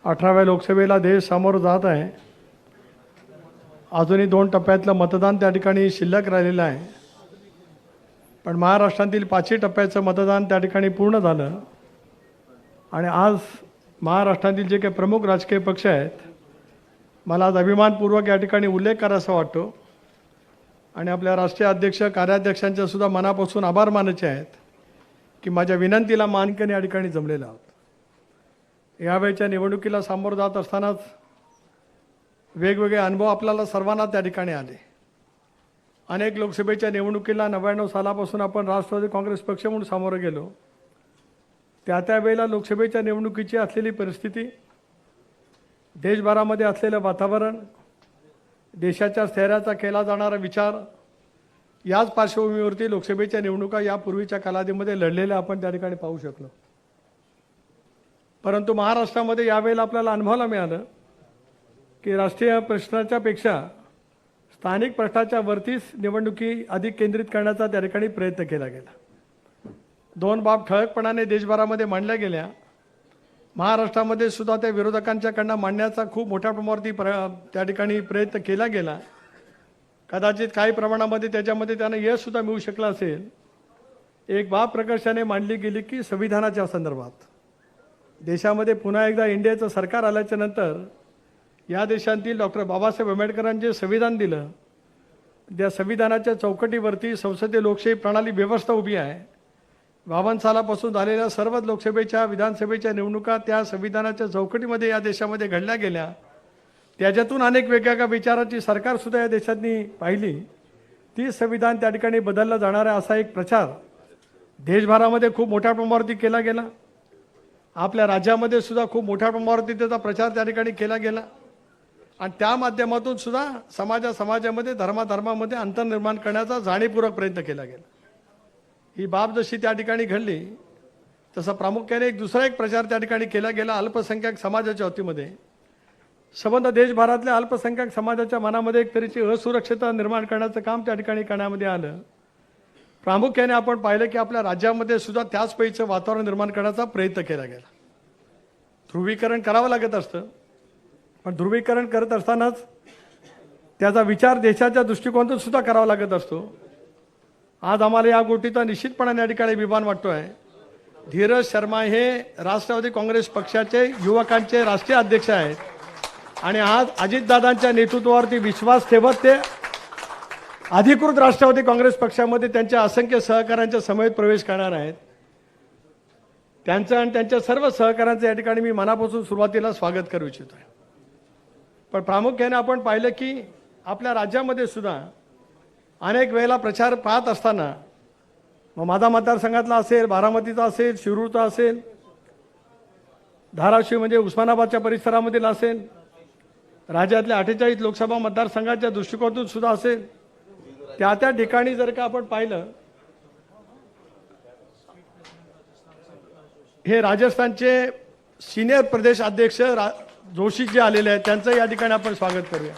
18व्या लोकसभेला देश समोर जात आहे। अजूनही 2 टप्प्यातलं मतदान त्या ठिकाणी शिल्लक राहिलेलं आहे, पण महाराष्ट्रातील 5ही टप्प्याचं मतदान त्या ठिकाणी पूर्ण झालं आणि आज महाराष्ट्रातील जे काही प्रमुख राजकीय पक्ष आहेत, मला आज अभिमानपूर्वक या ठिकाणी उल्लेख करावासा वाटतो आणि आपल्या राष्ट्रीय अध्यक्ष कार्याध्यक्षांचे सुद्धा मनापासून आभार मानायचे आहेत की माझ्या विनंतीला मानकन या ठिकाणी जमलेला आहोत। यावेळच्या निवडणुकीला सामोरं जात असतानाच वेगवेगळे अनुभव आपल्याला सर्वांना त्या ठिकाणी आले। अनेक लोकसभेच्या निवडणुकीला 99 सालापासून आपण राष्ट्रवादी काँग्रेस पक्ष म्हणून सामोरं गेलो। त्यावेळेला लोकसभेच्या निवडणुकीची असलेली परिस्थिती, देशभरामध्ये असलेलं वातावरण, देशाच्या स्थैर्याचा केला जाणारा विचार, याच पार्श्वभूमीवरती लोकसभेच्या निवडणुका यापूर्वीच्या कालावधीमध्ये लढलेल्या आपण त्या ठिकाणी पाहू शकलो। परंतु महाराष्ट्रामध्ये यावेळेला आपल्याला अनुभवायला मिळालं की राष्ट्रीय प्रश्नाच्या पेक्षा स्थानिक प्रश्नाच्या वरतीच निवडणुकी अधिक केंद्रित करण्याचा त्या ठिकाणी प्रयत्न केला गेला। 2 बाब ठळकपणाने देशभरामध्ये मांडल्या गेल्या। महाराष्ट्रामध्ये सुद्धा त्या विरोधकांच्याकडनं मांडण्याचा खूप मोठ्या प्रमाणावरती त्या ठिकाणी प्रयत्न केला गेला। कदाचित काही प्रमाणामध्ये त्याच्यामध्ये त्यांना यशसुद्धा मिळू शकलं असेल। एक बाब प्रकर्षाने मांडली गेली की संविधानाच्या संदर्भात देशामध्ये पुन्हा एकदा इंडियाचं सरकार आल्याच्या नंतर या देशातील डॉक्टर बाबासाहेब आंबेडकरांनी जे संविधान दिलं, त्या संविधानाच्या चौकटीवरती संसदीय लोकशाही प्रणाली व्यवस्था उभी आहे। 52 सालापासून झालेल्या सर्व लोकसभेच्या विधानसभेच्या निवडणुका त्या संविधानाच्या चौकटीमध्ये या देशामध्ये घडल्या गेल्या। त्याच्यातून अनेक वेगवेगळ्या विचाराची सरकारसुद्धा या देशातनी पाहिली। ती संविधान त्या ठिकाणी बदलला जाणार आहे असा एक प्रचार देशभरामध्ये खूप मोठ्या प्रमाणावरती केला गेला। आपल्या राज्यामध्ये सुद्धा खूप मोठ्या प्रमाणावरती त्याचा प्रचार त्या ठिकाणी केला गेला आणि त्या माध्यमातून सुद्धा समाजामध्ये धर्मामध्ये अंतर निर्माण करण्याचा जाणीवपूर्वक प्रयत्न केला गेला। ही बाब जशी त्या ठिकाणी घडली तसा प्रामुख्याने दुसरा एक प्रचार त्या ठिकाणी केला गेला अल्पसंख्याक समाजाच्या वतीमध्ये। संबंध देशभरातल्या अल्पसंख्याक समाजाच्या मनामध्ये एक तऱ्हेची असुरक्षितता निर्माण करण्याचं काम त्या ठिकाणी करण्यामध्ये आलं। प्रामुख्याने आपण पाहिलं की आपल्या राज्यामध्ये सुद्धा त्याच पैकीचं वातावरण निर्माण करण्याचा प्रयत्न केला गेला। ध्रुवीकरण करावं लागत असतं, पण ध्रुवीकरण करत असतानाच त्याचा विचार देशाच्या दृष्टिकोनातून सुद्धा करावा लागत असतो। आज आम्हाला या गोष्टीचा निश्चितपणाने या ठिकाणी अभिमान वाटतो आहे। धीरज शर्मा हे राष्ट्रवादी काँग्रेस पक्षाचे युवकांचे राष्ट्रीय अध्यक्ष आहेत आणि आज अजितदादांच्या नेतृत्वावरती विश्वास ठेवत ते अधिकृत राष्ट्रवादी काँग्रेस पक्षामध्ये त्यांच्या असंख्य सहकाऱ्यांच्या समेत प्रवेश करणार आहेत। त्यांचं आणि त्यांच्या सर्व सहकाऱ्यांचं या ठिकाणी मी मनापासून सुरुवातीला स्वागत करू इच्छितो आहे। पण प्रामुख्याने आपण पाहिलं की आपल्या राज्यामध्ये सुद्धा अनेक वेळेला प्रचार पाहत असताना मग माझा मतदारसंघातला असेल, बारामतीचा असेल, शिरूरचा असेल, धाराशिव म्हणजे उस्मानाबादच्या परिसरामधील असेल, राज्यातल्या 48 लोकसभा मतदारसंघाच्या दृष्टिकोनातून सुद्धा असेल, त्या ठिकाणी जर का आपण पाहिलं, हे राजस्थानचे सिनियर प्रदेश अध्यक्ष जोशी जे आलेले आहेत त्यांचं या ठिकाणी आपण स्वागत करूया।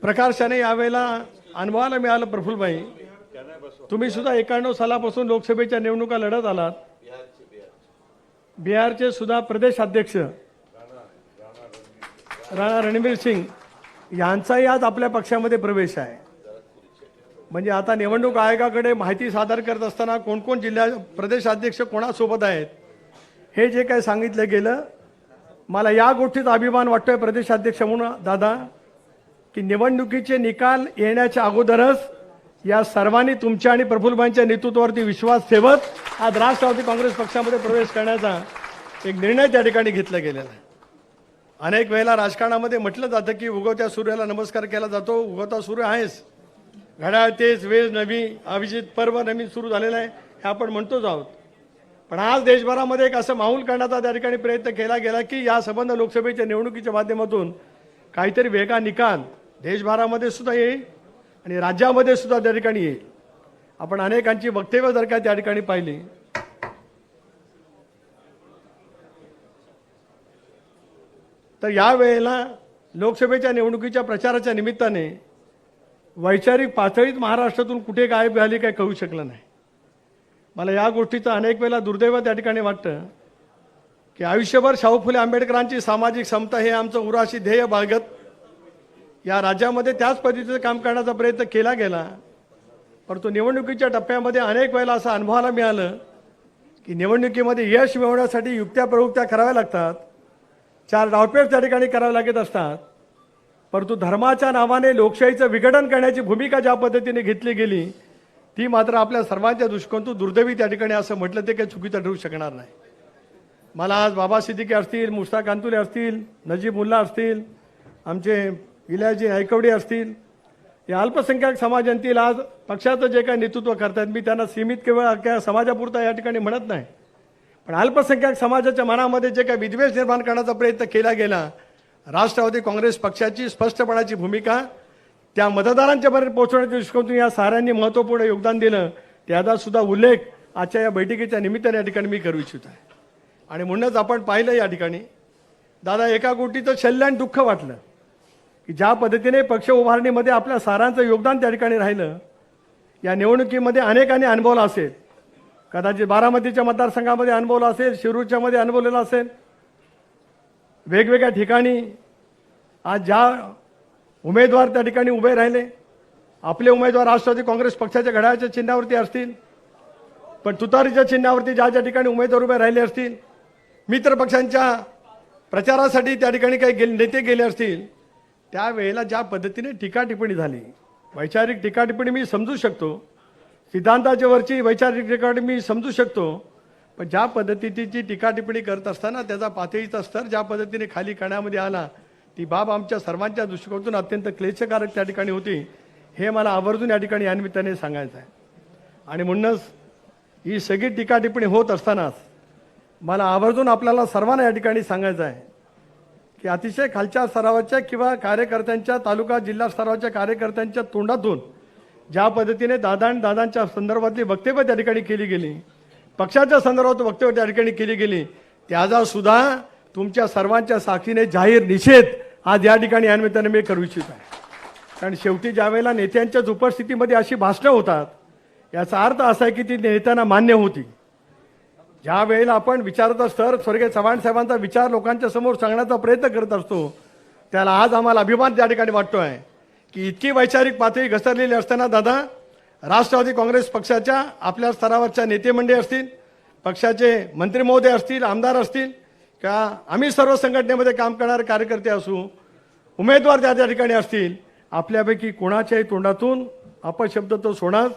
प्रकर्षाने यावेळेला अनुभवायला मिळालं प्रफुल्लभाई, तुम्ही सुद्धा 91 सालापासून लोकसभेच्या निवडणुका लढत आलात। बिहारचे सुद्धा प्रदेश अध्यक्ष राणा रणवीर सिंग यांचाही आज आपल्या पक्षामध्ये प्रवेश आहे। म्हणजे आता निवडणूक आयोगाकडे माहिती सादर करत असताना कोण कोण जिल्हा प्रदेश अध्यक्ष कोणासोबत आहेत हे जे काही सांगितलं गेलं, मला या गोष्टीचा अभिमान वाटतोय प्रदेश अध्यक्ष म्हणून दादा की निवडणुकीचे निकाल येण्याच्या अगोदरच या सर्वांनी तुमच्या आणि प्रफुल्लभाईंच्या नेतृत्वावरती विश्वास ठेवत आज राष्ट्रवादी काँग्रेस पक्षामध्ये प्रवेश करण्याचा एक निर्णय त्या ठिकाणी घेतला गेलेला आहे। अनेक वेळेला राजकारणामध्ये म्हटलं जातं की उगवत्या सूर्याला नमस्कार केला जातो, उगवता सूर्य आहेच, घड्याळ तेच, वेळ नवी, अभिजित पर्व नवीन सुरू झालेलं आहे हे आपण म्हणतोच आहोत। पण आज देशभरामध्ये एक असं माहोल करण्याचा त्या ठिकाणी प्रयत्न केला गेला की या संबंध लोकसभेच्या निवडणुकीच्या माध्यमातून काहीतरी वेगळा निकाल देशभरामध्ये सुद्धा येईल आणि राज्यामध्ये सुद्धा त्या ठिकाणी येईल। आपण अनेकांची वक्तव्य जर का त्या ठिकाणी पाहिली तर या वेळेला लोकसभेच्या निवडणुकीच्या प्रचाराच्या निमित्ताने वैचारिक पातळीत महाराष्ट्रातून कुठे गायब झाली काय कळू शकलं नाही. मला या गोष्टीचं अनेक वेळेला दुर्दैव त्या ठिकाणी वाटतं की आयुष्यभर शाहू फुले आंबेडकरांची सामाजिक समता हे आमचं उराशी ध्येय बाळगत या राज्यामध्ये त्याच पद्धतीचं काम करण्याचा प्रयत्न केला गेला. परंतु निवडणुकीच्या टप्प्यामध्ये अनेक वेळेला असं अनुभवायला मिळालं की निवडणुकीमध्ये यश मिळवण्यासाठी युक्त्या प्रवृत्त्या कराव्या लागतात, 4 डावपेच त्या ठिकाणी करावे लागत असतात. परंतु धर्माच्या नावाने लोकशाहीचं विघटन करण्याची भूमिका ज्या पद्धतीने घेतली गेली ती मात्र आपल्या सर्वांच्या दृष्टिकोनातून दुर्दैवी त्या ठिकाणी असं म्हटलं ते काही चुकीचं ठरू शकणार नाही. मला आज बाबा सिद्दीकी असतील, मुश्ताक अंतुले असतील, नजीब मुल्ला असतील, आमचे इलियासजी नायकवडी असतील, या अल्पसंख्याक समाजांतील आज पक्षाचं जे काही नेतृत्व करतात मी त्यांना सीमित केवळ त्या समाजापुरता या ठिकाणी म्हणत नाही, पण अल्पसंख्याक समाजाच्या मनामध्ये जे काही विद्वेष निर्माण करण्याचा प्रयत्न केला गेला, राष्ट्रवादी काँग्रेस पक्षाची स्पष्टपणाची भूमिका त्या मतदारांच्यापर्यंत पोहोचवण्याच्या दृष्टिकोनातून या साऱ्यांनी महत्त्वपूर्ण योगदान दिलं त्याचा सुद्धा उल्लेख आजच्या या बैठकीच्या निमित्ताने या ठिकाणी मी करू इच्छित आहे. आणि म्हणूनच आपण पाहिलं या ठिकाणी दादा एका गोष्टीचं शल्य आणि दुःख वाटलं की ज्या पद्धतीने पक्ष उभारणीमध्ये आपल्या सारांचं योगदान त्या ठिकाणी राहिलं. या निवडणुकीमध्ये अनेकांनी अनुभवलं असेल, कदाचित बारामतीच्या मतदारसंघामध्ये अनुभवलं असेल, शिरूरच्या मध्ये अनुभवलेलं असेल, वेगवेगळ्या ठिकाणी आज ज्या उमेदवार त्या ठिकाणी उभे राहिले, आपले उमेदवार राष्ट्रवादी काँग्रेस पक्षाच्या घड्याळाच्या चिन्हावरती असतील, पण तुतारीच्या चिन्हावरती ज्या ज्या ठिकाणी उमेदवार उभे राहिले असतील, मित्र पक्षांच्या प्रचारासाठी त्या ठिकाणी काही नेते गेले असतील, त्यावेळेला ज्या पद्धतीने टीका टिप्पणी झाली, वैचारिक टीका टिप्पणी मी समजू शकतो, सिद्धांताच्या वरची वैचारिक टीका मी समजू शकतो, पण ज्या पद्धतीची टीका टिप्पणी करत असताना त्याचा पातळीचा स्तर ज्या पद्धतीने खाली करण्यामध्ये आला ती बाब आमच्या सर्वांच्या दृष्टिकोनातून अत्यंत क्लेशकारक त्या ठिकाणी होती. हे मला आवर्जून या ठिकाणी या निमित्ताने सांगायचं आहे. आणि म्हणूनच ही सगळी टीका टिप्पणी होत असतानाच मला आवर्जून आपल्याला सर्वांना या ठिकाणी सांगायचं आहे की अतिशय खालच्या स्तरावरच्या किंवा कार्यकर्त्यांच्या तालुका जिल्हा स्तरावरच्या कार्यकर्त्यांच्या तोंडातून ज्या पद्धतीने दादांच्या संदर्भातली वक्तव्य त्या ठिकाणी केली गेली, पक्षाच्या संदर्भात वक्तव्य त्या ठिकाणी केली गेली, त्याचा सुद्धा तुमच्या सर्वांच्या साक्षीने जाहीर निषेध आज या ठिकाणी या निमित्ताने मी करू इच्छित आहे. कारण शेवटी ज्या वेळेला नेत्यांच्याच उपस्थितीमध्ये अशी भाषणं होतात याचा अर्थ असा आहे की ती नेत्यांना मान्य होती. ज्या वेळेला आपण विचारत असतो स्वर्गीय चव्हाण साहेबांचा विचार लोकांच्या समोर सांगण्याचा प्रयत्न करत असतो, त्याला आज आम्हाला अभिमान त्या ठिकाणी वाटतो आहे की इतकी वैचारिक पातळी घसरलेली असताना दादा राष्ट्रवादी काँग्रेस पक्षाच्या आपल्या स्तरावरच्या नेते मंडळी असतील, पक्षाचे मंत्री महोदय असतील, आमदार असतील, का आम्ही सर्व संघटनेमध्ये काम करणारे कार्यकर्ते असू, उमेदवार त्या ठिकाणी असतील, आपल्यापैकी कोणाच्याही तोंडातून अपशब्द तो सोडाच,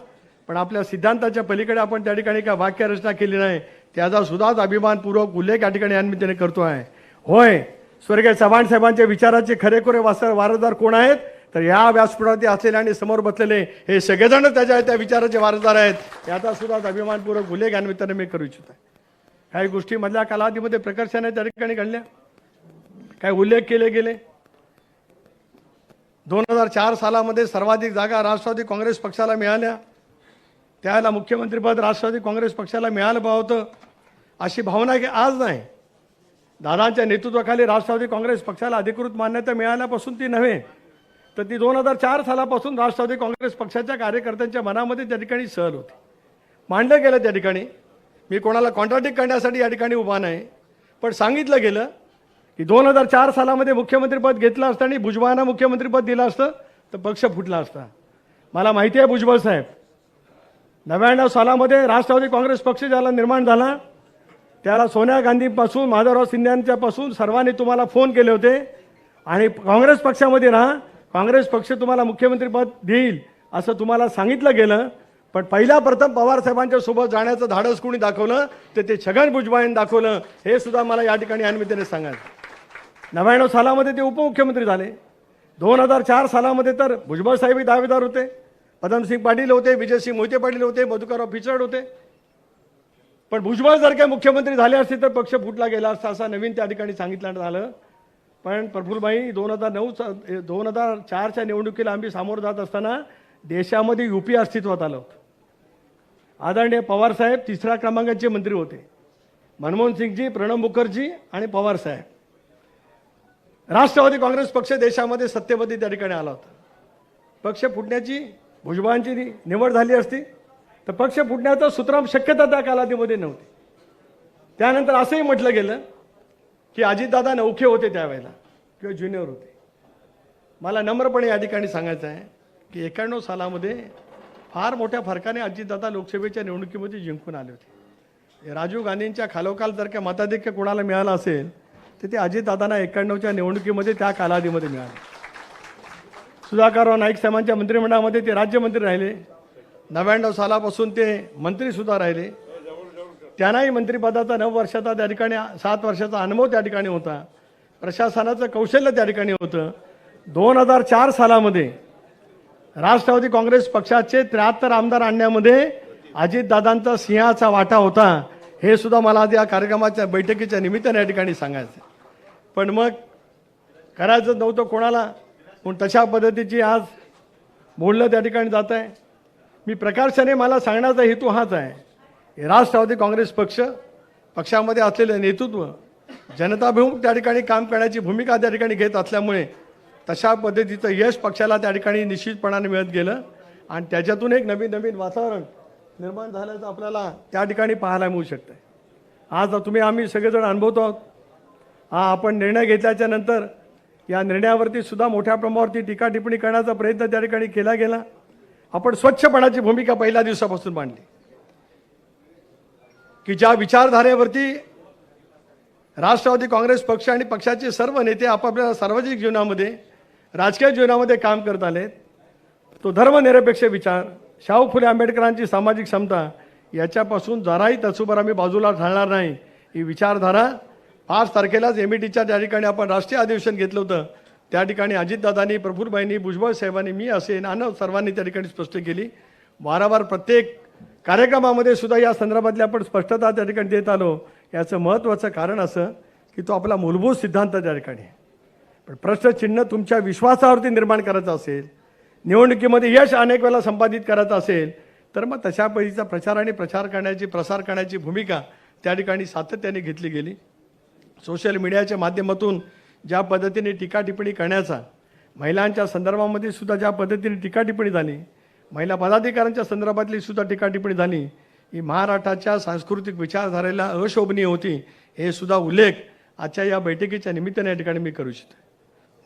पण आपल्या सिद्धांताच्या पलीकडे आपण त्या ठिकाणी काय वाक्यरचना केली नाही त्याचा सुद्धा अभिमानपूर्वक उल्लेख या ठिकाणी या निमित्ताने करतो आहे. होय, स्वर्गीय चव्हाण साहेबांच्या विचाराचे खरेखुरे वारसदार कोण आहेत तर या व्यासपीठावरती असलेले आणि समोर बसलेले हे सगळेजण त्या विचाराचे वारसदार आहेत याचा सुद्धा अभिमानपूर्वक उल्लेख या निमित्ताने मी करू इच्छित आहे. काही गोष्टी मधल्या कालावधीमध्ये प्रकर्षाने त्या ठिकाणी घडल्या, काही उल्लेख केले गेले. 2004 सालामध्ये सर्वाधिक जागा राष्ट्रवादी काँग्रेस पक्षाला मिळाल्या, त्याला मुख्यमंत्रीपद राष्ट्रवादी काँग्रेस पक्षाला मिळालं होतं अशी भावना की आज नाही. दादांच्या नेतृत्वाखाली राष्ट्रवादी काँग्रेस पक्षाला अधिकृत मान्यता मिळाल्यापासून ती नव्हे तर ती 2004 सालापासून राष्ट्रवादी काँग्रेस पक्षाच्या कार्यकर्त्यांच्या मनामध्ये त्या ठिकाणी सहल होती, मांडलं गेलं. त्या ठिकाणी मी कोणाला कॉन्ट्राडिक्ट करण्यासाठी या ठिकाणी उभा नाही, पण सांगितलं गेलं की 2004 सालामध्ये मुख्यमंत्रीपद घेतलं असताना भुजबळांना मुख्यमंत्रीपद दिलं असतं तर पक्ष फुटला असता. मला माहिती आहे भुजबळ साहेब 99 सालामध्ये राष्ट्रवादी काँग्रेस पक्ष ज्याला निर्माण झाला त्याला सोनिया गांधीपासून माधवराव सिंध्यांच्यापासून सर्वांनी तुम्हाला फोन केले होते आणि काँग्रेस पक्षामध्ये राहा, काँग्रेस पक्ष तुम्हाला मुख्यमंत्रीपद देईल असं तुम्हाला सांगितलं गेलं. पण पहिला प्रथम पवार साहेबांच्या सोबत जाण्याचं धाडस कोणी दाखवलं तर ते छगन भुजबळांनी दाखवलं. हे सुद्धा मला या ठिकाणी यानिमित्ताने सांगायचं. 99 सालामध्ये ते उपमुख्यमंत्री झाले. 2004 सालामध्ये तर भुजबळ साहेबही दावेदार होते, पदमसिंग पाटील होते, विजयसिंग मोहिते पाटील होते, मधुकरराव पिचड होते. पण भुजबळ जर काही मुख्यमंत्री झाले असते तर पक्ष फुटला गेला असता असं नवीन त्या ठिकाणी सांगितलं झालं. पण प्रफुल्लभाई 2004च्या निवडणुकीला आम्ही सामोरं जात असताना देशामध्ये युपी अस्तित्वात आलं होतं. आदरणीय पवार साहेब 3ऱ्या क्रमांकाचे मंत्री होते, मनमोहन सिंगजी, प्रणब मुखर्जी आणि पवार साहेब. राष्ट्रवादी काँग्रेस पक्ष देशामध्ये सत्तेमध्ये त्या ठिकाणी आला होता. पक्ष फुटण्याची भुजबळांची निवड झाली असती तर पक्ष फुटण्याचं सुतराम शक्यता त्या कालावधीमध्ये नव्हती. त्यानंतर असंही म्हटलं गेलं की अजितदादा नौखे होते त्यावेळेला किंवा ज्युनियर होते. मला नम्रपणे या ठिकाणी सांगायचं आहे की 91 सालामध्ये फार मोठ्या फरकाने अजितदादा लोकसभेच्या निवडणुकीमध्ये जिंकून आले होते. राजीव गांधींच्या खालोखाल जर का मताधिक्य कोणाला मिळालं असेल तर ते अजितदादांना 91च्या निवडणुकीमध्ये त्या कालावधीमध्ये मिळाले. सुधाकरराव नाईक साहेबांच्या मंत्रिमंडळामध्ये ते राज्यमंत्री राहिले. 99 सालापासून ते मंत्रीसुद्धा राहिले. त्यांनाही मंत्रिपदाचा 9 वर्षाचा त्या ठिकाणी 7 वर्षाचा अनुभव त्या ठिकाणी होता. प्रशासनाचं कौशल्य त्या ठिकाणी होतं. 2004 सालामध्ये राष्ट्रवादी काँग्रेस पक्षाचे 73 आमदार आणण्यामध्ये अजितदादांचा सिंहाचा वाटा होता. हे सुद्धा मला आज या कार्यक्रमाच्या बैठकीच्या निमित्ताने या ठिकाणी सांगायचं. पण मग करायचं नव्हतं कोणाला, पण तशा पद्धतीची आज बोलणं त्या ठिकाणी जात आहे. मी प्रकर्षाने मला सांगण्याचा हेतू हाच आहे. राष्ट्रवादी काँग्रेस पक्षामध्ये असलेलं नेतृत्व जनताभिमुख त्या ठिकाणी काम करण्याची भूमिका त्या ठिकाणी घेत असल्यामुळे तशा पद्धतीचं यश पक्षाला त्या ठिकाणी निश्चितपणाने मिळत गेलं आणि त्याच्यातून एक नवीन वातावरण निर्माण झाल्याचं आपल्याला त्या ठिकाणी पाहायला मिळू शकतं. आज आम्ही सगळेजण अनुभवतो आहोत. आपण निर्णय घेतल्याच्या नंतर या निर्णयावरती सुद्धा मोठ्या प्रमाणावरती टीका टिप्पणी करण्याचा प्रयत्न त्या ठिकाणी केला गेला. आपण स्वच्छपणाची भूमिका पहिल्या दिवसापासून मांडली की ज्या विचारधारेवरती राष्ट्रवादी काँग्रेस पक्ष आणि पक्षाचे सर्व नेते आपापल्या सार्वजनिक जीवनामध्ये राजकीय जीवनामध्ये काम करत आलेत, तो धर्मनिरपेक्ष विचार, शाहू फुले आंबेडकरांची सामाजिक समता याच्यापासून जराही तसूभर आम्ही बाजूला ठेवणार नाही. ही विचारधारा 5 तारखेलाच MITच्या त्या ठिकाणी आपण राष्ट्रीय अधिवेशन घेतलं होतं. त्या ठिकाणी अजितदादांनी, प्रफुल्लभाईंनी, भुजबळ साहेबांनी, मी असेन आणि सर्वांनी त्या ठिकाणी स्पष्ट केली. वारंवार प्रत्येक कार्यक्रमामध्ये सुद्धा या संदर्भातली आपण स्पष्टता त्या ठिकाणी देत आलो. याचं महत्त्वाचं कारण असं की तो आपला मूलभूत सिद्धांत त्या ठिकाणी आहे. पण प्रश्नचिन्ह तुमच्या विश्वासावरती निर्माण करायचं असेल, निवडणुकीमध्ये यश अनेक वेळा संपादित करायचं असेल तर मग तशा पद्धतीचा प्रसार करण्याची भूमिका त्या ठिकाणी सातत्याने घेतली गेली. सोशल मीडियाच्या माध्यमातून ज्या पद्धतीने टीका टिप्पणी करण्याचा, महिलांच्या संदर्भामध्ये सुद्धा ज्या पद्धतीने टीका टिप्पणी झाली, महिला पदाधिकाऱ्यांच्या संदर्भातली सुद्धा टीका टिप्पणी झाली, ही महाराष्ट्राच्या सांस्कृतिक विचारधारेला अशोभनीय होती. हे सुद्धा उल्लेख आजच्या या बैठकीच्या निमित्ताने या ठिकाणी मी करू इच्छितो.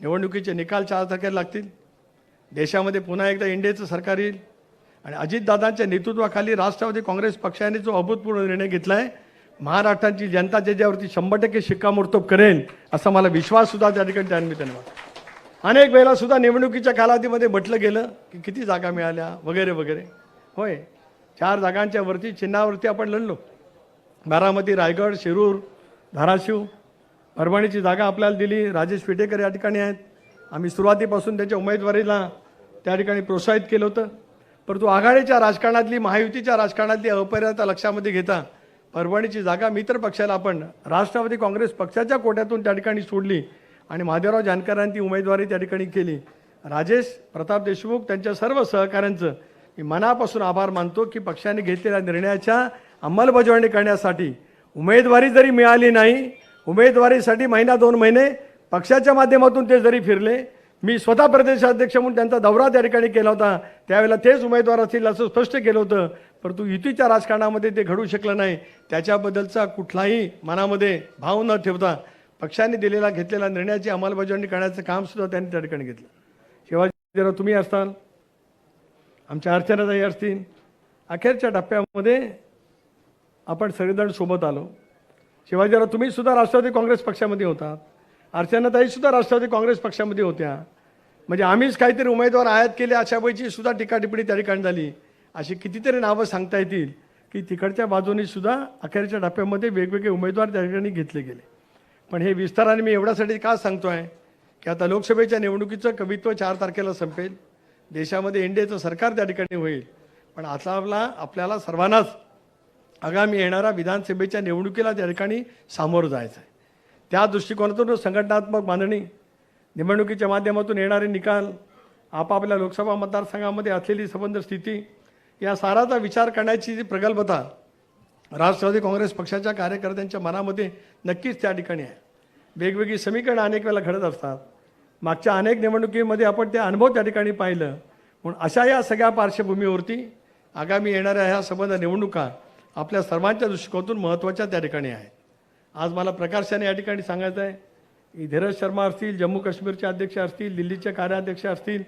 निवडणुकीचे निकाल 4 तारखेला लागतील. देशामध्ये पुन्हा एकदा इंडियाचं सरकार येईल आणि अजितदादांच्या नेतृत्वाखाली राष्ट्रवादी काँग्रेस पक्षाने जो अभूतपूर्व निर्णय घेतला आहे, महाराष्ट्राची जनता ज्याच्यावरती 100% शिक्कामोर्तब करेल असा मला विश्वास सुद्धा त्या ठिकाणी त्या निमित्ताने वाटतो. अनेक वेळेला सुद्धा निवडणुकीच्या कालावधीमध्ये म्हटलं गेलं की किती जागा मिळाल्या वगैरे वगैरे. होय, 4 जागांच्या वरती चिन्हावरती आपण लढलो. बारामती, रायगड, शिरूर, धाराशिव, परभणीची जागा आपल्याला दिली. राजेश विटेकर या ठिकाणी आहेत. आम्ही सुरुवातीपासून त्यांच्या उमेदवारीला त्या ठिकाणी प्रोत्साहित केलं होतं. परंतु आघाडीच्या राजकारणातली, महायुतीच्या राजकारणातली अपरिणता लक्षामध्ये घेता परभणीची जागा मित्र पक्षाला आपण राष्ट्रवादी काँग्रेस पक्षाच्या कोट्यातून त्या ठिकाणी सोडली आणि महादेवराव जानकरांनी ती उमेदवारी त्या ठिकाणी केली. राजेश प्रताप देशमुख त्यांच्या सर्व सहकाऱ्यांचं मी मनापासून आभार मानतो की पक्षाने घेतलेल्या निर्णयाच्या अंमलबजावणी करण्यासाठी उमेदवारी जरी मिळाली नाही, उमेदवारीसाठी 1-2 महिने पक्षाच्या माध्यमातून ते जरी फिरले, मी स्वतः प्रदेशाध्यक्ष म्हणून त्यांचा दौरा त्या ठिकाणी केला होता. त्यावेळेला तेच उमेदवार असतील असं स्पष्ट केलं होतं. परंतु युतीच्या राजकारणामध्ये ते घडू शकलं नाही. त्याच्याबद्दलचा कुठलाही मनामध्ये भाव न ठेवता पक्षाने घेतलेल्या निर्णयाची अंमलबजावणी करण्याचं काम सुद्धा त्यांनी त्या ठिकाणी घेतलं. शिवाजीराव तुम्ही असताल, आमच्या अर्चनाताई असतील, अखेरच्या टप्प्यामध्ये आपण सगळेजण सोबत आलो. शिवाजीराव तुम्ही सुद्धा राष्ट्रवादी काँग्रेस पक्षामध्ये होता, अर्चनाताई सुद्धा राष्ट्रवादी काँग्रेस पक्षामध्ये होत्या. म्हणजे आम्हीच काहीतरी उमेदवार आयात केले अशापैकी सुद्धा टीका टिप्पणी त्या ठिकाणी झाली. अशी कितीतरी नावं सांगता येतील की तिकडच्या बाजूने सुद्धा अखेरच्या टप्प्यामध्ये वेगवेगळे उमेदवार त्या ठिकाणी घेतले गेले. पण हे विस्ताराने मी एवढ्यासाठी का सांगतो आहे की आता लोकसभेच्या निवडणुकीचं कवित्व 4 तारखेला संपेल. देशामध्ये एनडीएचं सरकार त्या ठिकाणी होईल. पण आता आपल्याला सर्वांनाच आगामी येणाऱ्या विधानसभेच्या निवडणुकीला त्या ठिकाणी सामोरं जायचं आहे. त्या दृष्टिकोनातून संघटनात्मक बांधणी, निवडणुकीच्या माध्यमातून येणारे निकाल, आपापल्या लोकसभा मतदारसंघामध्ये असलेली संबंध स्थिती, या साराचा विचार करण्याची जी प्रगल्भता राष्ट्रवादी काँग्रेस पक्षाच्या कार्यकर्त्यांच्या मनामध्ये नक्कीच त्या ठिकाणी आहे. वेगवेगळी समीकरणं अनेक वेळेला घडत असतात. मागच्या अनेक निवडणुकीमध्ये आपण ते अनुभव त्या ठिकाणी पाहिलं. म्हणून अशा या सगळ्या पार्श्वभूमीवरती आगामी येणाऱ्या ह्या संबंध निवडणुका आपल्या सर्वांच्या दृष्टिकोनातून महत्त्वाच्या त्या ठिकाणी आहेत. आज मला प्रकाशाने या ठिकाणी सांगायचं आहे की धीरज शर्मा असतील, जम्मू काश्मीरचे अध्यक्ष असतील, दिल्लीचे कार्याध्यक्ष असतील,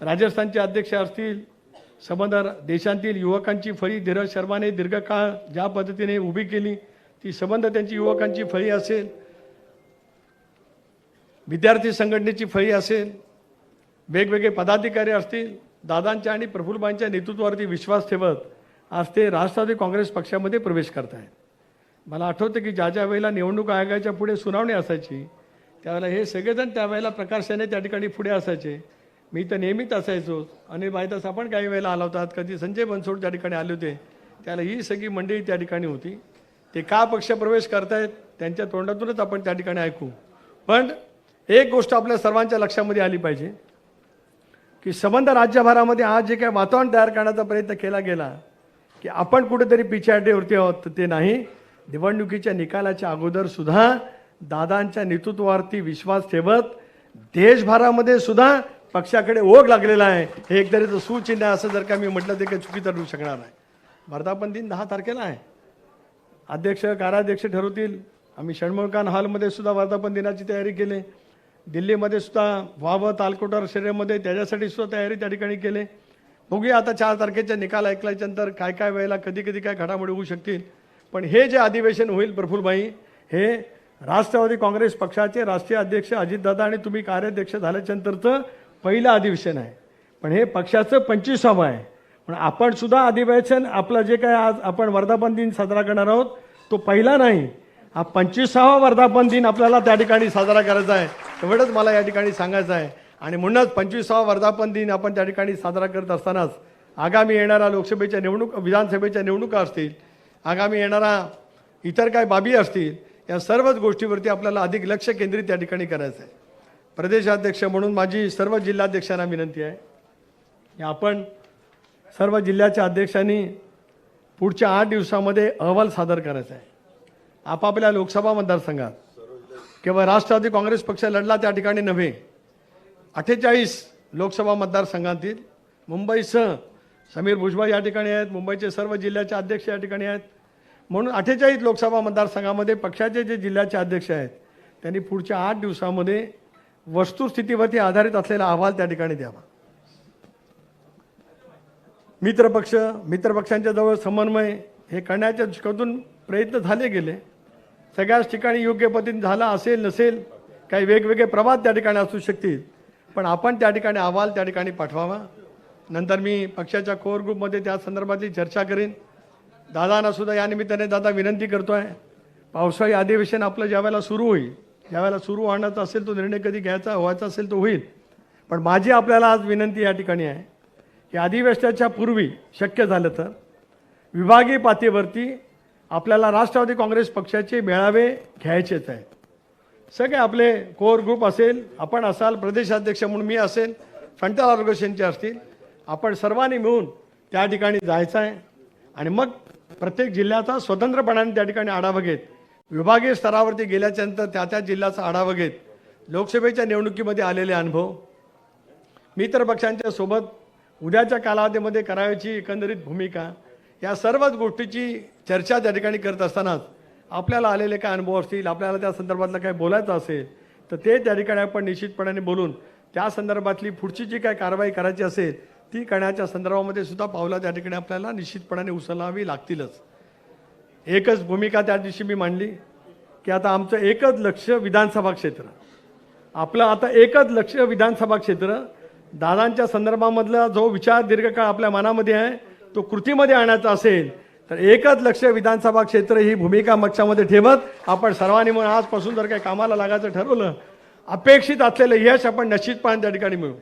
राजस्थानचे अध्यक्ष असतील, संबंध देशांतील युवकांची फळी धीरज शर्माने दीर्घकाळ ज्या पद्धतीने उभी केली ती संबंध त्यांची युवकांची फळी असेल, विद्यार्थी संघटनेची फळी असेल, वेगवेगळे पदाधिकारी असतील, दादांच्या आणि प्रफुल्लबाईंच्या नेतृत्वावरती विश्वास ठेवत आज ते राष्ट्रवादी काँग्रेस पक्षामध्ये प्रवेश करत आहेत. मला आठवतं की ज्या वेळेला निवडणूक आयोगाच्या पुढे सुनावणी असायची त्यावेळेला हे सगळेजण त्यावेळेला प्रकाशाने त्या ठिकाणी पुढे असायचे. मी तर नेहमीच असायचो. अनिल बायदास आपण काही वेळेला आला होतात, कधी संजय बनसोड त्या ठिकाणी आले होते. त्याला ही सगळी मंडळी त्या ठिकाणी होती. ते का पक्ष प्रवेश करतायत त्यांच्या तोंडातूनच आपण त्या ठिकाणी ऐकू. पण एक गोष्ट आपल्या सर्वांच्या लक्षामध्ये आली पाहिजे की संबंध राज्यभरामध्ये आज जे काही वातावरण तयार करण्याचा प्रयत्न केला गेला की आपण कुठेतरी पिछाडीवरती आहोत, तर ते नाही. निवडणुकीच्या निकालाच्या अगोदर सुद्धा दादांच्या नेतृत्वावरती विश्वास ठेवत देशभरामध्ये सुद्धा पक्षाकडे ओघ लागलेला आहे. हे एकतरीचं सुचिन्ह आहे. असं जर का मी म्हटलं ते काही चुकीचं ठरू शकणार नाही. वर्धापन दिन 10 तारखेला आहे. अध्यक्ष कार्याध्यक्ष ठरवतील. आम्ही षण्मुखखान हॉलमध्ये सुद्धा वर्धापन दिनाची तयारी केली. दिल्लीमध्ये सुद्धा व्हावं तालकोटर शहरामध्ये त्याच्यासाठी सुद्धा तयारी त्या ठिकाणी केली. बघूया आता 4 तारखेचा निकाल ऐकल्याच्यानंतर काय काय वेळेला कधी कधी काय घडामोडी होऊ शकतील. पण हे जे अधिवेशन होईल प्रफुल्लबाई, हे राष्ट्रवादी काँग्रेस पक्षाचे राष्ट्रीय अध्यक्ष अजितदादा आणि तुम्ही कार्याध्यक्ष झाल्याच्यानंतरचं पहिलं अधिवेशन आहे. पण हे पक्षाचं 25वां आहे. पण आपण सुद्धा अधिवेशन आपलं जे काय आज आपण वर्धापन दिन साजरा करणार आहोत तो पहिला नाही, हा 25वां वर्धापन दिन आपल्याला त्या ठिकाणी साजरा करायचा आहे. एवढंच मला या ठिकाणी सांगायचं आहे. आणि म्हणूनच 25वां वर्धापन दिन आपण त्या ठिकाणी साजरा करत असतानाच आगामी येणाऱ्या लोकसभेच्या निवडणूक, विधानसभेच्या निवडणुका असतील, आगामी येणारा इतर काय बाबी असतील, या सर्वच गोष्टीवरती आपल्याला अधिक लक्ष केंद्रित त्या ठिकाणी करायचं आहे. प्रदेशाध्यक्ष म्हणून माझी सर्व जिल्हाध्यक्षांना विनंती आहे की आपण सर्व जिल्ह्याच्या अध्यक्षांनी पुढच्या 8 दिवसामध्ये अहवाल सादर करायचा आहे. आपापल्या लोकसभा मतदारसंघात केवळ राष्ट्रवादी काँग्रेस पक्ष लढला त्या ठिकाणी नव्हे, 48 लोकसभा मतदारसंघातील मुंबईसह समीर भुजबळ या ठिकाणी आहेत, मुंबईचे सर्व जिल्ह्याचे अध्यक्ष या ठिकाणी आहेत. म्हणून 48 लोकसभा मतदारसंघामध्ये पक्षाचे जे जिल्ह्याचे अध्यक्ष आहेत त्यांनी पुढच्या 8 दिवसामध्ये वस्तुस्थितीवरती आधारित असलेला अहवाल त्या ठिकाणी द्यावा. मित्रपक्षांच्या जवळ समन्वय हे करण्याच्या दृष्टीकोनातून प्रयत्न झाले गेले. सगळ्याच ठिकाणी योग्य पद्धतीने झाला असेल नसेल, काही वेगवेगळे प्रवाद त्या ठिकाणी असू शकतील, पण आपण त्या ठिकाणी अहवाल त्या ठिकाणी पाठवावा. नंतर मी पक्षाच्या कोर ग्रुपमध्ये त्या संदर्भातली चर्चा करेन. दादांना सुद्धा या निमित्ताने दादा विनंती करतो आहे, पावसाळी अधिवेशन आपलं ज्यावेळेला सुरू होईल, ज्यावेळेला सुरू होण्याचा असेल तो निर्णय कधी घ्यायचा व्हायचा असेल तो होईल. पण माझी आपल्याला आज विनंती या ठिकाणी आहे की अधिवेशनाच्या पूर्वी शक्य झालं तर विभागीय पातळीवरती आपल्याला राष्ट्रवादी काँग्रेस पक्षाचे मेळावे घ्यायचेच आहेत. सगळे आपले कोर ग्रुप असेल, आपण असाल, प्रदेशाध्यक्ष म्हणून मी असेल, फ्रंटल ऑर्गनायझेशनचे असतील, आपण सर्वांनी मिळून त्या ठिकाणी जायचं आहे. आणि मग प्रत्येक जिल्ह्याचा स्वतंत्रपणाने त्या ठिकाणी आढावा घेत, विभागीय स्तरावरती गेल्याच्यानंतर त्या जिल्ह्याचा आढावा घेत, लोकसभेच्या निवडणुकीमध्ये आलेले अनुभव, मित्र पक्षांच्या सोबत उद्याच्या कालावधीमध्ये करायची एकंदरीत भूमिका, या सर्वच गोष्टीची चर्चा त्या ठिकाणी करत असतानाच आपल्याला आलेले काय अनुभव असतील, आपल्याला त्या संदर्भातलं काय बोलायचं असेल तर ते त्या ठिकाणी आपण निश्चितपणाने बोलून त्या संदर्भातली पुढची जी काय कारवाई करायची असेल ती करण्याच्या संदर्भामध्ये सुद्धा पावलं त्या ठिकाणी आपल्याला निश्चितपणाने उचलावी लागतीलच. एकच भूमिका त्या दिवशी मी मांडली की आता आमचं एकच लक्ष विधानसभा क्षेत्र, आपलं आता एकच लक्ष विधानसभा क्षेत्र. दादांच्या संदर्भामधला जो विचार दीर्घकाळ आपल्या मनामध्ये आहे तो कृतीमध्ये आणायचा असेल तर एकच लक्ष विधानसभा क्षेत्र ही भूमिका पक्षामध्ये ठेवत आपण सर्वांनी म्हणून आजपासून जर काही कामाला लागायचं ठरवलं, अपेक्षित असलेलं यश आपण निश्चितपणे त्या ठिकाणी मिळू.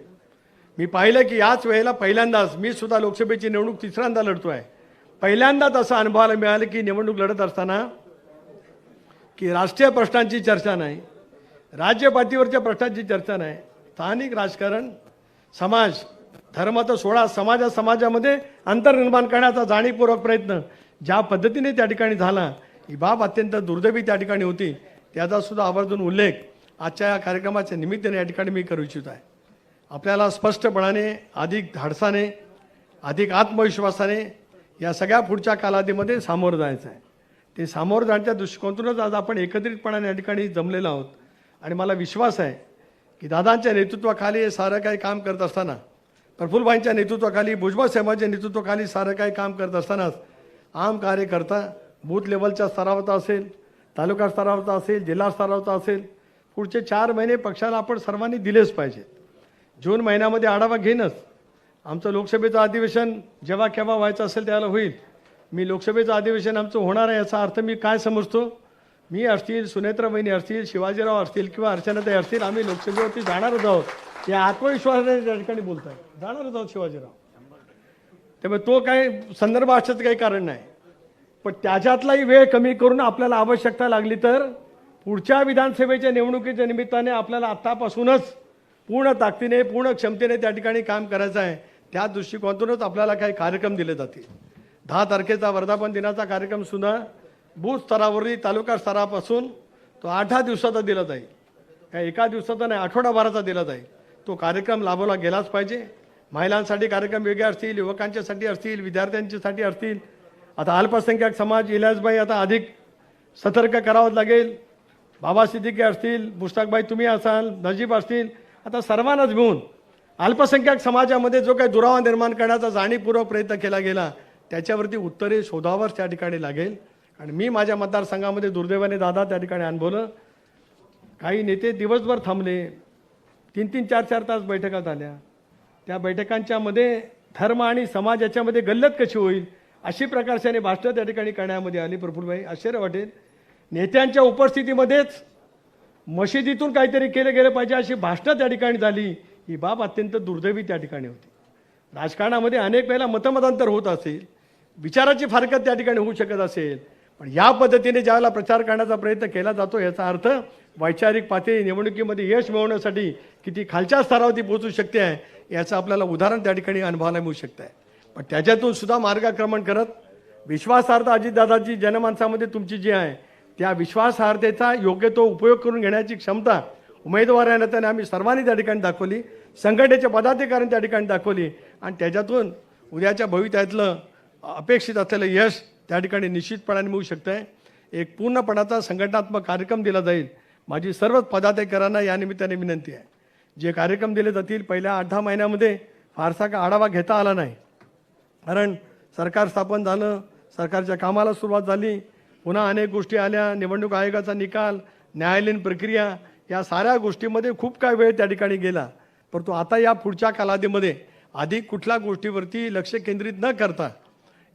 मी पाहिलं की याच वेळेला पहिल्यांदाच मी सुद्धा लोकसभेची निवडणूक 3ऱ्यांदा लढतो आहे. पहिल्यांदाच असं अनुभवायला मिळालं की निवडणूक लढत असताना की राष्ट्रीय प्रश्नांची चर्चा नाही, राज्य पातळीवरच्या प्रश्नांची चर्चा नाही, स्थानिक राजकारण, समाज, धर्म तर सोडा, समाजामध्ये अंतर निर्माण करण्याचा जाणीवपूर्वक प्रयत्न ज्या पद्धतीने त्या ठिकाणी झाला ही बाब अत्यंत दुर्दैवी त्या ठिकाणी होती. त्याचा सुद्धा आवर्जून उल्लेख आजच्या या कार्यक्रमाच्या निमित्ताने या ठिकाणी मी करू इच्छित आहे. आपल्याला स्पष्टपणाने, अधिक धाडसाने, अधिक आत्मविश्वासाने या सगळ्या पुढच्या कालावधीमध्ये सामोरं जायचं आहे. ते सामोरं जाण्याच्या दृष्टिकोनातूनच आज आपण एकत्रितपणाने या ठिकाणी जमलेलो आहोत. आणि मला विश्वास आहे की दादांच्या नेतृत्वाखाली हे सारं काही काम करत असताना, प्रफुल्लभाईंच्या नेतृत्वाखाली, भुजबळ साहेबांच्या नेतृत्वाखाली सारं काही काम करत असतानाच आम कार्यकर्ता बूथ लेवलच्या स्तरावर असेल, तालुका स्तरावर असेल, जिल्हा स्तरावर असेल, पुढचे 4 महिने पक्षाला आपण सर्वांनी दिलेच पाहिजेत. जून महिन्यामध्ये आढावा घेणंच. आमचं लोकसभेचं अधिवेशन जेव्हा केव्हा व्हायचं असेल त्याला होईल. मी लोकसभेचं अधिवेशन आमचं होणार आहे याचा अर्थ मी काय समजतो, मी असतील, सुनेत्राबाईंनी असतील, शिवाजीराव असतील किंवा अर्चनाताई असतील, आम्ही लोकसभेवरती जाणारच आहोत. या आत्मविश्वासाने त्या ठिकाणी बोलत आहे, जाणारच आहोत शिवाजीराव. त्यामुळे तो काही संदर्भ असण्याचं काही कारण नाही. पण त्याच्यातलाही वेळ कमी करून आपल्याला आवश्यकता लागली तर पुढच्या विधानसभेच्या निवडणुकीच्या निमित्ताने आपल्याला आत्तापासूनच पूर्ण ताकदीने, पूर्ण क्षमतेने त्या ठिकाणी काम करायचं आहे. त्या दृष्टिकोनातूनच आपल्याला काही कार्यक्रम दिले जातील. 10 तारखेचा वर्धापन दिनाचा कार्यक्रम सुद्धा बूथ स्तरावरही तालुका स्तरापासून तो 8 दिवसाचा दिला जाईल. काय एका दिवसाचा नाही, आठवडाभराचा दिला जाईल. तो कार्यक्रम लाभवला गेलाच पाहिजे. महिलांसाठी कार्यक्रम वेगळे असतील, युवकांच्यासाठी असतील, विद्यार्थ्यांच्यासाठी असतील. आता अल्पसंख्याक समाज, इलाजबाई आता अधिक सतर्क करावं लागेल. बाबा सिद्दीकी असतील, मुश्ताकबाई तुम्ही असाल, नजीब असतील, आता सर्वांनाच मिळून अल्पसंख्याक समाजामध्ये जो काही दुरावा निर्माण करण्याचा जाणीवपूर्वक प्रयत्न केला गेला त्याच्यावरती उत्तरे शोधावर त्या ठिकाणी लागेल. आणि मी माझ्या मतदारसंघामध्ये दुर्दैवाने दादा त्या ठिकाणी अनुभवलं. काही नेते दिवसभर थांबले, 3-3, 4-4 तास बैठका झाल्या. त्या बैठकांच्यामध्ये धर्म आणि समाज याच्यामध्ये गल्लत कशी होईल अशी प्रकारच्याने भाषणं त्या ठिकाणी करण्यामध्ये आली. प्रफुल्लभाई, आश्चर्य वाटेल, नेत्यांच्या उपस्थितीमध्येच मशिदीतून काहीतरी केलं गेलं पाहिजे अशी भाषणं त्या ठिकाणी झाली. ही बाब अत्यंत दुर्दैवी त्या ठिकाणी होती. राजकारणामध्ये अनेक वेळेला मतमतांतर होत असेल, विचाराची फारकत त्या ठिकाणी होऊ शकत असेल, पण या पद्धतीने ज्यावेळेला प्रचार करण्याचा प्रयत्न केला जातो याचा अर्थ वैचारिक पातळी निवडणुकीमध्ये यश मिळवण्यासाठी किती खालच्या स्तरावरती पोहोचू शकते आहे याचं आपल्याला उदाहरण त्या ठिकाणी अनुभवायला मिळू शकतं आहे. पण त्याच्यातून सुद्धा मार्गक्रमण करत विश्वासार्हता अजितदादाची जनमानसामध्ये तुमची जी आहे त्या विश्वासार्हतेचा योग्य तो उपयोग करून घेण्याची क्षमता उमेदवारांना त्याने आम्ही सर्वांनी त्या ठिकाणी दाखवली, संघटनेचे पदाधिकाऱ्यांनी त्या ठिकाणी दाखवली. आणि त्याच्यातून उद्याच्या भवितव्यातलं अपेक्षित असलेलं यश त्या ठिकाणी निश्चितपणाने मिळू शकतं आहे. एक पूर्णपणाचा संघटनात्मक कार्यक्रम दिला जाईल. माझी सर्वच पदाधिकाऱ्यांना या निमित्ताने विनंती आहे, जे कार्यक्रम दिले जातील पहिल्या 8-10 महिन्यामध्ये फारसा का आढावा घेता आला नाही. कारण सरकार स्थापन झालं, सरकारच्या कामाला सुरुवात झाली, पुन्हा अनेक गोष्टी आल्या, निवडणूक आयोगाचा निकाल, न्यायालयीन प्रक्रिया, या साऱ्या गोष्टीमध्ये खूप काय वेळ त्या ठिकाणी गेला. परंतु आता या पुढच्या कालावधीमध्ये अधिक कुठल्या गोष्टीवरती लक्ष केंद्रित न करता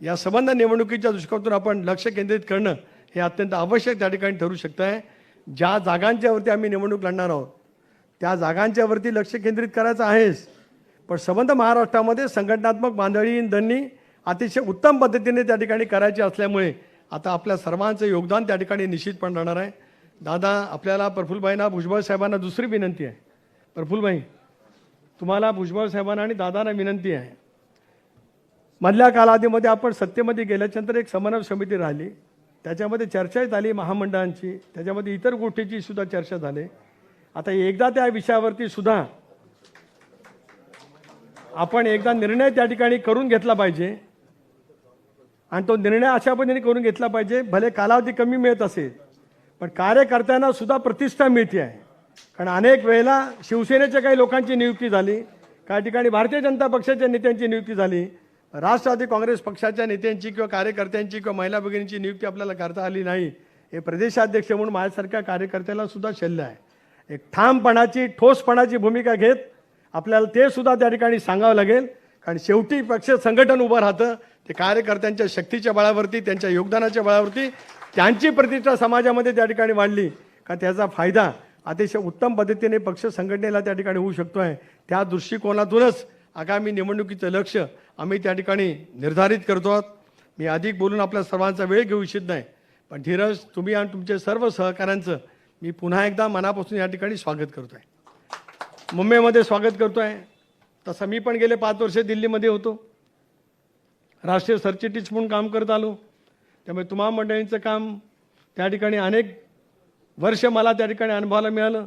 या संबंध निवडणुकीच्या दृष्टिकोनातून आपण लक्ष केंद्रित करणं हे अत्यंत आवश्यक त्या ठिकाणी ठरू शकतं आहे. ज्या जागांच्यावरती आम्ही निवडणूक लढणार आहोत त्या जागांच्यावरती लक्ष केंद्रित करायचं आहेच, पण संबंध महाराष्ट्रामध्ये संघटनात्मक बांधणींनी अतिशय उत्तम पद्धतीने त्या ठिकाणी करायची असल्यामुळे आता आपल्या सर्वांचं योगदान त्या ठिकाणी निश्चितपणे राहणार आहे. दादा, आपल्याला प्रफुल्लभाईंना, भुजबळ साहेबांना दुसरी विनंती आहे. प्रफुल्लभाई, तुम्हाला, भुजबळ साहेबांना आणि दादांना विनंती आहे, मधल्या कालावधीमध्ये आपण सत्तेमध्ये गेल्याच्यानंतर एक समन्वय समिती राहिली, त्याच्यामध्ये चर्चा झाली महामंडळांची, त्याच्यामध्ये इतर गोष्टीची सुद्धा चर्चा झाली. आता एकदा त्या विषयावरती सुद्धा आपण एकदा निर्णय त्या ठिकाणी करून घेतला पाहिजे. आणि तो निर्णय अशा पद्धतीने करून घेतला पाहिजे, भले कालावधी कमी मिळत असेल पण कार्यकर्त्यांना सुद्धा प्रतिष्ठा मिळते आहे. कारण अनेक वेळेला शिवसेनेच्या काही लोकांची नियुक्ती झाली, काही ठिकाणी भारतीय जनता पक्षाच्या नेत्यांची नियुक्ती झाली, राष्ट्रवादी काँग्रेस पक्षाच्या नेत्यांची किंवा कार्यकर्त्यांची किंवा महिला भगिनींची नियुक्ती आपल्याला करता आली नाही. हे प्रदेशाध्यक्ष म्हणून माझ्यासारख्या कार्यकर्त्याला सुद्धा शल्य आहे. एक ठामपणाची, ठोसपणाची भूमिका घेत आपल्याला ते सुद्धा त्या ठिकाणी सांगावं लागेल. कारण शेवटी पक्ष संघटन उभं राहतं ते कार्यकर्त्यांच्या शक्तीच्या बळावरती, त्यांच्या योगदानाच्या बळावरती. त्यांची प्रतिष्ठा समाजामध्ये त्या ठिकाणी वाढली का त्याचा फायदा अतिशय उत्तम पद्धतीने पक्ष संघटनेला त्या ठिकाणी होऊ शकतो आहे. त्या दृष्टिकोनातूनच आगामी निवडणुकीचं लक्ष आम्ही त्या ठिकाणी निर्धारित करतो आहोत. मी अधिक बोलून आपल्या सर्वांचा वेळ घेऊ इच्छित नाही, पण धीरज, तुम्ही आणि तुमचे सर्व सहकाऱ्यांचं मी पुन्हा एकदा मनापासून या ठिकाणी स्वागत करतो आहे. मुंबईमध्ये स्वागत करतो आहे. तसं मी पण गेले 5 वर्ष दिल्लीमध्ये होतो, राष्ट्रीय सरचिटणीस म्हणून काम करत आलो. त्यामुळे तुम्हा मंडळींचं काम त्या ठिकाणी अनेक वर्ष मला त्या ठिकाणी अनुभवायला मिळालं.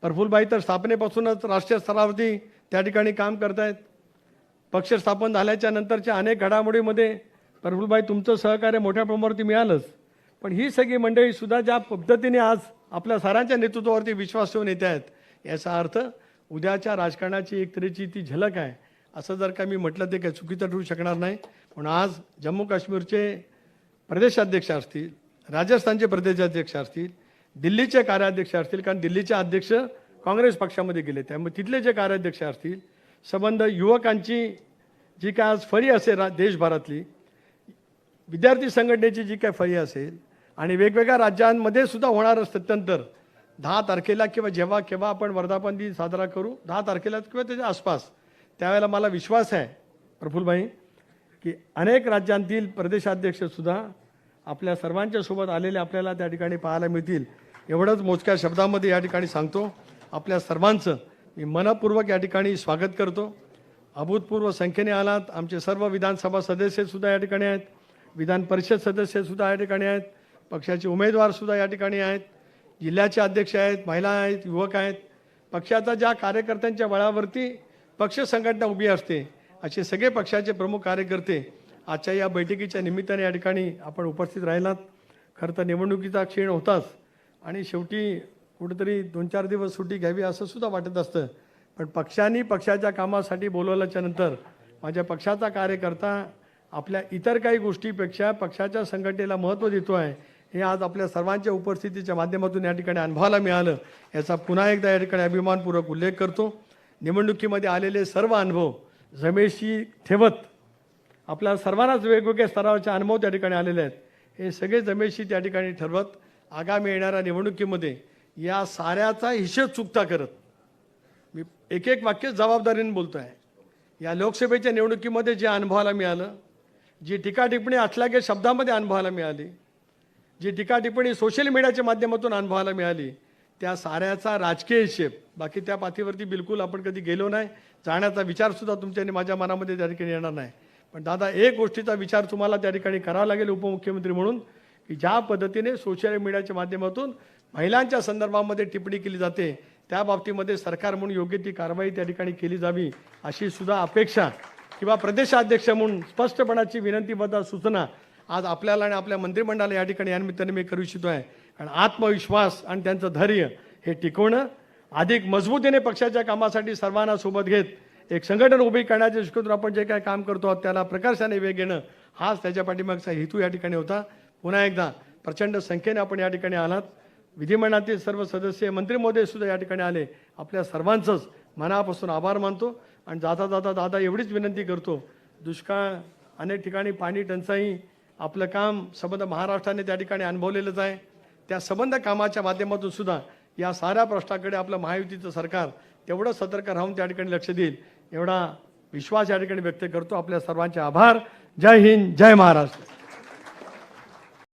प्रफुल्लभाई तर स्थापनेपासूनच राष्ट्रीय स्तरावरती त्या ठिकाणी काम करतायत. पक्ष स्थापन झाल्याच्या नंतरच्या अनेक घडामोडीमध्ये प्रफुल्लभाई तुमचं सहकार्य मोठ्या प्रमाणावरती मिळालंच. पण ही सगळी मंडळी सुद्धा ज्या पद्धतीने आज आपल्या सारांच्या नेतृत्वावरती विश्वास ठेवून येत आहेत, याचा अर्थ उद्याच्या राजकारणाची एक तऱ्हेची ती झलक आहे. असं जर का मी म्हटलं ते काही चुकीचं ठरू शकणार नाही. म्हणून आज जम्मू काश्मीरचे प्रदेशाध्यक्ष असतील, राजस्थानचे प्रदेशाध्यक्ष असतील, दिल्लीचे कार्याध्यक्ष असतील, कारण दिल्लीचे अध्यक्ष काँग्रेस पक्षामध्ये गेले, त्यामुळे तिथले जे कार्याध्यक्ष असतील, संबंध युवकांची जी काय आज फळी असेल देशभरातली, विद्यार्थी संघटनेची जी काय फळी असेल आणि वेगवेगळ्या राज्यांमध्ये सुद्धा होणारं सत्यानंतर 10 तारखेला किंवा जेव्हा केव्हा आपण वर्धापन दिन साजरा करू, 10 तारखेला किंवा त्याच्या आसपास, त्यावेळेला मला विश्वास आहे प्रफुल्लभाई की अनेक राज्यांतील प्रदेशाध्यक्षसुद्धा आपल्या सर्वांच्या सोबत आलेले आपल्याला त्या ठिकाणी पाहायला मिळतील. एवढंच मोजक्या शब्दामध्ये या ठिकाणी सांगतो. आपल्या सर्वांचं मी मनपूर्वक या ठिकाणी स्वागत करतो. अभूतपूर्व संख्येने आलात. आमचे सर्व विधानसभा सदस्यसुद्धा या ठिकाणी आहेत, विधान परिषद सदस्यसुद्धा या ठिकाणी आहेत, पक्षाचे उमेदवारसुद्धा या ठिकाणी आहेत, जिल्ह्याचे अध्यक्ष आहेत, महिला आहेत, युवक आहेत. पक्षाचा ज्या कार्यकर्त्यांच्या बळावरती पक्ष संघटना उभी असते, असे सगळे पक्षाचे प्रमुख कार्यकर्ते आजच्या या बैठकीच्या निमित्ताने या ठिकाणी आपण उपस्थित राहिलात. खरं तर निवडणुकीचा क्षीण होताच आणि शेवटी कुठेतरी 2-4 दिवस सुट्टी घ्यावी असं सुद्धा वाटत असतं. पण पक्षांनी पक्षाच्या कामासाठी बोलवल्याच्या नंतर माझ्या पक्षाचा कार्यकर्ता आपल्या इतर काही गोष्टीपेक्षा पक्षाच्या संघटनेला महत्त्व देतो आहे, हे आज आपल्या सर्वांच्या उपस्थितीच्या माध्यमातून या ठिकाणी अनुभवायला मिळालं. याचा पुन्हा एकदा या ठिकाणी अभिमानपूर्वक उल्लेख करतो. निवडणुकीमध्ये आलेले सर्व अनुभव जमेशी ठेवत आपल्या सर्वांनाच वेगवेगळ्या स्तरावरचे अनुभव त्या ठिकाणी आलेले आहेत. हे सगळे जमेशी त्या ठिकाणी ठरवत आगामी येणाऱ्या निवडणुकीमध्ये या साऱ्याचा हिशेब चुकता करत, मी एक एक वाक्य जबाबदारीने बोलतो आहे, या लोकसभेच्या निवडणुकीमध्ये जे अनुभवाला मिळालं, जी टीका टिप्पणी असल्यागे शब्दामध्ये अनुभवाला मिळाली, जी टीका टिप्पणी सोशल मीडियाच्या माध्यमातून अनुभवाला मिळाली, त्या साऱ्याचा राजकीय हिशेब, बाकी त्या पाथीवरती बिलकुल आपण कधी गेलो नाही, जाण्याचा विचारसुद्धा तुमच्याने माझ्या मनामध्ये त्या ठिकाणी येणार नाही. पण दादा, एक गोष्टीचा विचार तुम्हाला त्या ठिकाणी करावा लागेल उपमुख्यमंत्री म्हणून, की ज्या पद्धतीने सोशल मीडियाच्या माध्यमातून महिलांच्या संदर्भामध्ये टिप्पणी केली जाते, त्या बाबतीमध्ये सरकार म्हणून योग्य ती कारवाई त्या ठिकाणी केली जावी, अशी सुद्धा अपेक्षा किंवा प्रदेशाध्यक्ष म्हणून स्पष्टपणाची विनंतीबद्ध सूचना आज आपल्याला आणि आपल्या मंत्रिमंडळाला या ठिकाणी या निमित्ताने मी करू इच्छितो आहे. कारण आत्मविश्वास आणि त्यांचं धैर्य हे टिकवणं, अधिक मजबूतीने पक्षाच्या कामासाठी सर्वांना सोबत घेत एक संघटन उभी करण्याच्या दृष्टीतून आपण जे काही काम करतो आहोत त्याला प्रकर्षाने वेग घेणं, हाच त्याच्या पाठीमागचा हेतू या ठिकाणी होता. पुन्हा एकदा प्रचंड संख्येने आपण या ठिकाणी आलात. विधिमंडळातील सर्व सदस्य, मंत्री महोदय सुद्धा या ठिकाणी आले. आपल्या सर्वांचंच मनापासून आभार मानतो. आणि जाता जाता दादा एवढीच विनंती करतो, दुष्काळ, अनेक ठिकाणी पाणी टंचाई, आपलं काम संबंध महाराष्ट्राने त्या ठिकाणी अनुभवलेलंच आहे. त्या संबंध कामाच्या माध्यमातून सुद्धा या साऱ्या प्रश्नाकडे आपलं महायुतीचं सरकार तेवढं सतर्क राहून त्या ठिकाणी लक्ष देईल, एवढा विश्वास या ठिकाणी व्यक्त करतो. आपल्या सर्वांचे आभार. जय हिंद, जय महाराष्ट्र.